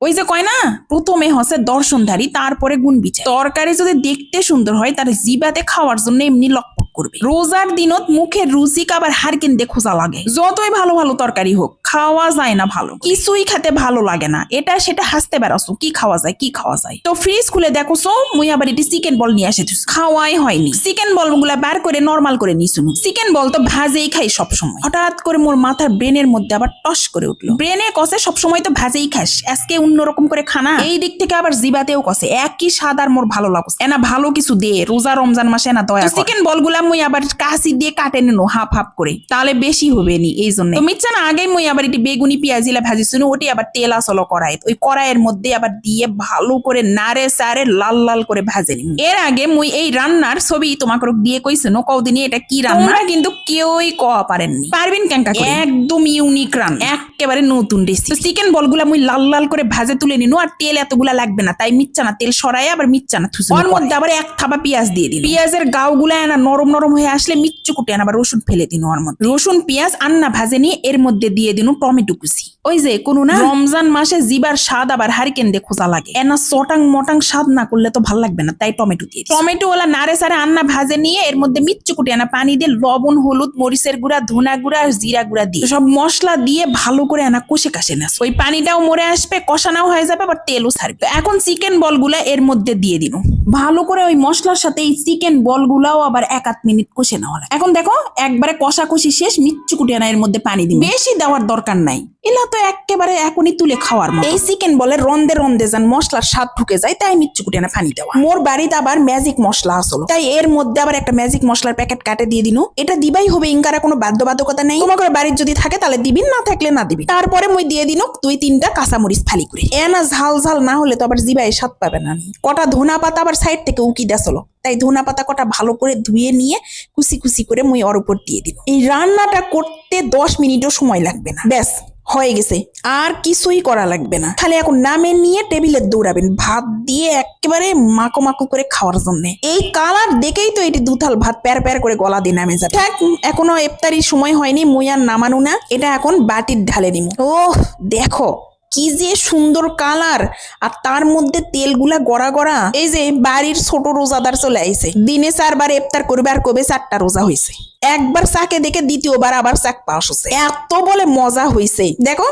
ওই যে কয় না, প্রথমে হচ্ছে দর্শনধারী, তারপরে গুণ বিচার। তরকারি যদি দেখতে সুন্দর হয় তার জিবাতে খাওয়ার জন্য এমনি লকপক করবে। রোজার দিনত মুখের রুচি আবার হারকিন দিয়ে খোঁজা লাগে। যতই ভালো ভালো তরকারি হোক খাওয়া যায় না ভালো, কিছুই খেতে ভালো লাগে না। এটা সেটা হাসতে বেড়াছো কি খাওয়া যায় কি খাওয়া যায়। তো ফ্রিজ খুলে দেখো মুই আবার এটি চিকেন বল নিয়ে আসে খাওয়াই হয়নি। চিকেন বল গুলা বার করে নরমাল করে নিছুন। চিকেন বল তো ভাজেই খাই সবসময়। হঠাৎ করে মোর মাথার ব্রেনের মধ্যে আবার টস করে উঠলো। ব্রেনে কষে সবসময় তো ভাজেই খাস, আজকে অন্যরকম করে খানা। এই দিক থেকে আবার জিবাতেও কষে একই স্বাদ আর মোর ভালো লাগছে। এনা ভালো কিছু দে, রোজা রমজান মাসে না দয়া। চিকেন বল গুলা মুই আবার কাশি দিয়ে কাটে নেনো হাফ হাফ করে, তাহলে বেশি হবে নি এই জন্য। তো মিচ্ছা না আগে মুই আবার এটি বেগুনি পেঁয়াজিলা ভাজিছিল, ওটি আবার তেল আসলো কড়াই, ওই কড়াইয়ের মধ্যে আবার দিয়ে ভালো করে নাড়ে সারে লাল লাল করে ভাজে নি। এর আগে মুই এই রান্নার ছবি তোমাকে দিয়ে কইছিল কদিনই এটা কি রান্না, কিন্তু কেউই কওয়া পারেননি। পারবেন কেনকা করে, একদম ইউনিক রান্না, একেবারে নতুন রেসিপি। চিকেন বলগুলা মুই লাল লাল করে ভাজে তুলে নিনু, আর তেল এতগুলা লাগবে না, তাই মিচ্ছা না তেল সরাই আবার মিচ্ছা না থুসু। ওর মধ্যে আবার এক থাবা পেঁয়াজ দিয়ে দিন। পেঁয়াজের গাওগুলা এনা নরম নরম হয়ে আসলে মিচ্ছু কুটে আবার রসুন ফেলে দিন। ওর মধ্যে রসুন পেঁয়াজ আন্না ভাজে নিয়ে এর মধ্যে দিয়ে দিন টমেটো কুচি। ওই যে কোনো না রমজান মাসে জিবার স্বাদ আবার হারিকেন দিয়ে খোঁজা লাগে, এনা চটাং মটাং স্বাদ না করলে তো ভালো লাগবে না, তাই টমেটো দিয়ে টমেটো ওলা নাড়ে সারে আন্না ভাজে নিয়ে এর মধ্যে মিচ্ছু কুটে আনা পানি দিয়ে লবণ হলুদ মরিচের গুঁড়া ধনা গুঁড়া আর জিরা গুঁড়া দিয়ে সব মশলা দিয়ে ভালো করে আনা কষে কাশে না। ওই পানিটাও মরে আসবে, কষানাও হয়ে যাবে, আবার তেলও ছাড়বে। এখন চিকেন বলগুলা এর মধ্যে দিয়ে দিন ভালো করে। ওই মশলার সাথে এই চিকেন বলগুলাও আবার 1-8 মিনিট কষে নেওয়া লাগে। এখন দেখো একবারে কষাকষি শেষ, মিচ্ছু কুটে আনা এর মধ্যে পানি দিন, বেশি দেওয়ার দরকার নাই। এলা তো একেবারে এখনই তুলে খাওয়ার মতো। এই চিকেন বলে রন্দে রন্দে যান মশলার স্বাদ ঢুকে যায়, তাই মিচ্ছু কুটে আনা পানি দেওয়া। মোর বাড়িতে আবার ম্যাজিক মশলা আসলো, তাই এর মধ্যে আবার একটা ম্যাজিক মশলার প্যাকেট কাটে দিয়ে দিনু। এটা দিবাই হবে, ইনকারা কোনো বাধ্যবাধকতা নেই। তোমার বাড়ির যদি থাকে তাহলে দিবিন, না থাকলে না দিবি। তারপরে মুই দিয়ে দিনু 2-3টা কাঁচামরিচ ফালি করে। এনা ঝাল ঝাল না হলে তো আবার জিবায় স্বাদ পাবে না। কটা ধনা পাতা আবার সাইড থেকে উকি দেসলো, তাই ধনা পাতা কটা ভালো করে ধুয়ে নিয়ে কুচি কুচি করে মুই ওর উপর দিয়ে দিন। এই রান্নাটা করতে 10 মিনিটও সময় লাগবে না, ব্যাস হয়ে গেছে। আর কিছুই করা লাগবে না, খালি এখন নামে নিয়ে টেবিলে দৌড়াবেন ভাত দিয়ে একেবারে মাকো মাকো করে খাওয়ার জন্য। এই কালার দেখেই তো এটি দুথাল ভাত প্যার প্যার করে গলা দিয়ে নামে যাবে। থাক, এখনো ইফতারির সময় হয়নি, মুই আর নামানো না, এটা এখন বাটির ঢালে নিব। ওহ দেখো কি যে সুন্দর কালার, আর তার মধ্যে তেলগুলা গড়া গড়া। এই যে বাড়ির ছোট রোজাদার চলে আইছে, দিনে 4 বার ইফতার করবে আর কবে 4টা রোজা হয়েছে। একবার চাকে দেখে দ্বিতীয়বার আবার চাক পাস হচ্ছে, এত বলে মজা হয়েছে। দেখো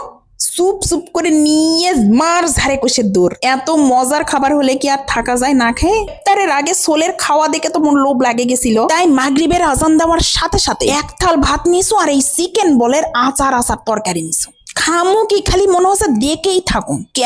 সুপ সুপ করে নিয়ে মার ঝাড়ে কষে দূর। এত মজার খাবার হলে কি আর থাকা যায় না খেয়ে? ইফতারের আগে সোলের খাওয়া দেখে তো মন লোভ লাগে গেছিল, তাই মাগরিবের আজান দেওয়ার সাথে সাথে এক থাল ভাত নিছো আর এই চিকেন বলের আচার তরকারি নিছো। খামো কি খালি মনে হচ্ছে দেখেই থাকুন।